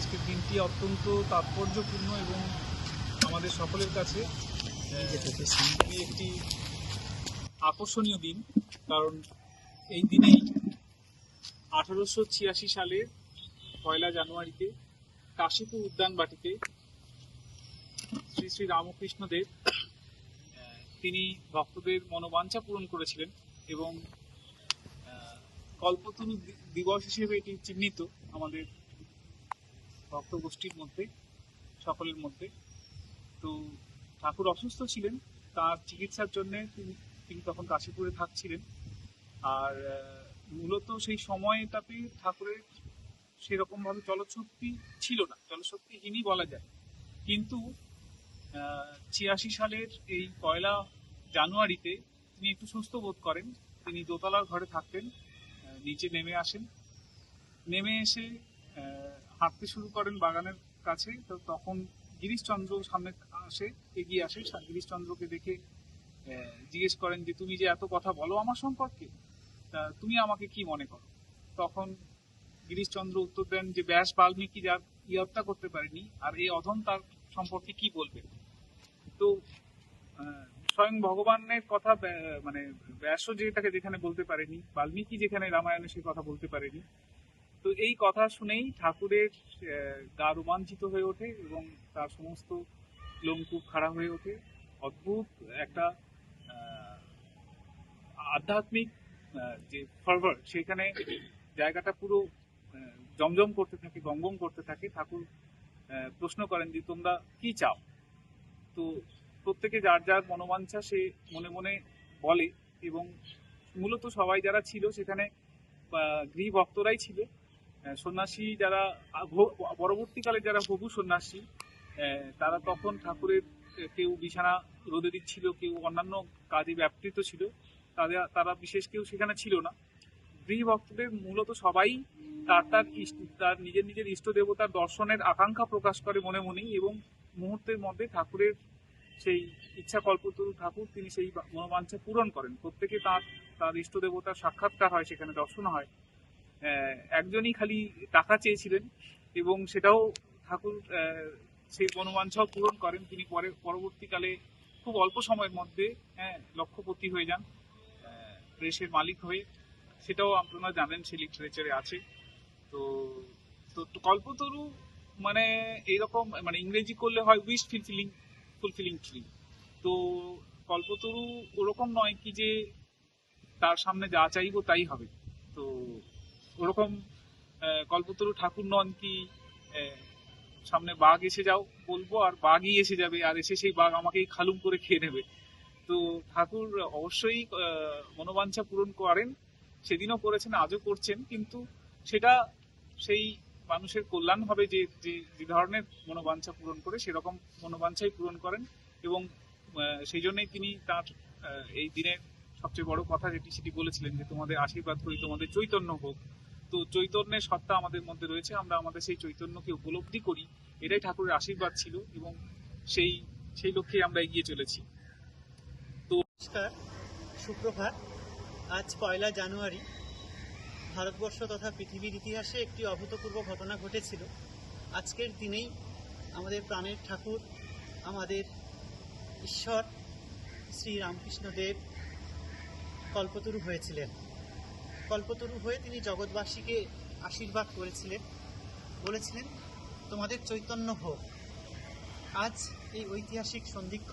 আজকের দিনটি অত্যন্ত তাৎপর্যপূর্ণ এবং আমাদের সকলের কাছে একটি আকর্ষণীয় দিন। কারণ এই দিনেই 1886 সালের 1 জানুয়ারিতে কাশীপুর উদ্যানবাটিতে শ্রী শ্রী রামকৃষ্ণদেব তিনি ভক্তদের মনোবাঞ্ছা পূরণ করেছিলেন এবং কল্পতরু দিবস হিসেবে এটি চিহ্নিত আমাদের ভক্ত গোষ্ঠীর মধ্যে, সকলের মধ্যে। তো ঠাকুর অসুস্থ ছিলেন, তার চিকিৎসার জন্য তিনি তখন কাশীপুরে থাকছিলেন। আর মূলত সেই সময়টাতে ঠাকুরের সেরকম ভাবে চলশক্তি ছিল না, চলশক্তিহীনই বলা যায়। কিন্তু 86 সালের এই 1 জানুয়ারিতে তিনি একটু সুস্থ বোধ করেন। তিনি দোতলার ঘরে থাকতেন, নিচে নেমে আসেন, নেমে এসে হাঁটতে শুরু করেন বাগানের কাছে। তো তখন গিরিশচন্দ্র সামনে এগিয়ে আসে। গিরিশচন্দ্রকে দেখে জিজ্ঞেস করেন যে, তুমি যে এত কথা বলো আমার সম্পর্কে, তা তুমি আমাকে কি মনে করো? তখন গিরিশচন্দ্র উত্তর দেন যে, ব্যাস বাল্মীকি যার হত্যা করতে পারেনি, আর এই অধম তার সম্পর্কে কি বলবে? তো স্বয়ং ভগবানের কথা, মানে ব্যাসও যেখানে বলতে পারেনি, বাল্মীকি যেখানে রামায়ণে সে কথা বলতে পারেনি। তো এই কথা শুনেই ঠাকুরের গা রোমাঞ্চিত হয়ে ওঠে এবং তার সমস্ত লোমকূপ খাড়া হয়ে ওঠে। অদ্ভুত একটা আধ্যাত্মিক যে ফার্ভার, সেখানে জায়গাটা পুরো জমজম করতে থাকে, গমগম করতে থাকে। ঠাকুর প্রশ্ন করেন যে, তোমরা কি চাও? তো প্রত্যেকে যার যার মনোবাঞ্ছা সে মনে মনে বলে এবং মূলত সবাই যারা ছিল সেখানে গৃহী ভক্তরাই ছিল। সন্ন্যাসী যারা পরবর্তীকালে যারা হবু সন্ন্যাসী, তারা তখন ঠাকুরের কেউ বিছানা রোদে দিচ্ছিল, কেউ অন্যান্য কাজে ব্যাপৃত ছিল, তারা বিশেষ কেউ সেখানে ছিল না। গৃহী ভক্তদের মূলত সবাই তার নিজের ইষ্ট দেবতার দর্শনের আকাঙ্ক্ষা প্রকাশ করে মনে মনেই, এবং মুহূর্তের মধ্যে ঠাকুরের সেই ইচ্ছা কল্পতরু ঠাকুর তিনি সেই মনোবাঞ্ছা পূরণ করেন। প্রত্যেকে তার ইষ্ট দেবতার সাক্ষাৎকার হয়, সেখানে দর্শন হয়। একজনই খালি টাকা চেয়েছিলেন এবং সেটাও ঠাকুর সেই মনোবাঞ্ছাও পূরণ করেন। তিনি পরবর্তীকালে খুব অল্প সময়ের মধ্যে লক্ষপতি হয়ে যান, প্রেসের মালিক হয়ে। সেটাও আপনারা জানেন, সেই লিটারেচারে আছে। তো কল্পতরু মানে এইরকম, মানে ইংরেজি করলে হয় উইশ ফুলফিলিং ট্রি। তো কল্পতরু ওরকম নয় কি যে তার সামনে যা চাইবো তাই হবে। তো ওরকম কল্পতরু ঠাকুর নন কি সামনে বাঘ এসে যাও বলবো আর বাঘই এসে যাবে, আর এসে সেই বাঘ আমাকেই খালুম করে খেয়ে নেবে। তো ঠাকুর অবশ্যই মনোবাঞ্ছা পূরণ করেন, সেদিনও করেছেন, আজও করছেন। কিন্তু সেটা সেই মানুষের কল্যাণ হবে যে ধরনের মনোবাঞ্ছা পূরণ করে, সেরকম মনোবাঞ্ছাই পূরণ করেন। এবং সেই জন্যই তিনি তার এই দিনের সবচেয়ে বড় কথা সেটি বলেছিলেন যে, তোমাদের আশীর্বাদ করি, তোমাদের চৈতন্য হোক। তো চৈতন্যের সত্তা আমাদের মধ্যে রয়েছে, আমরা আমাদের সেই চৈতন্যকে উপলব্ধি করি, এটাই ঠাকুরের আশীর্বাদ ছিল এবং সেই লক্ষ্যে আমরা এগিয়ে চলেছি। তো নমস্কার, সুপ্রভাত। আজ 1 জানুয়ারি ভারতবর্ষ তথা পৃথিবীর ইতিহাসে একটি অভূতপূর্ব ঘটনা ঘটেছিল। আজকের দিনেই আমাদের প্রাণের ঠাকুর, আমাদের ঈশ্বর শ্রী রামকৃষ্ণদেব কল্পতরু হয়েছিলেন। কল্পতরু হয়ে তিনি জগৎবাসীকে আশীর্বাদ করেছিলেন, বলেছিলেন তোমাদের চৈতন্য হোক। আজ এই ঐতিহাসিক সন্ধিক্ষণ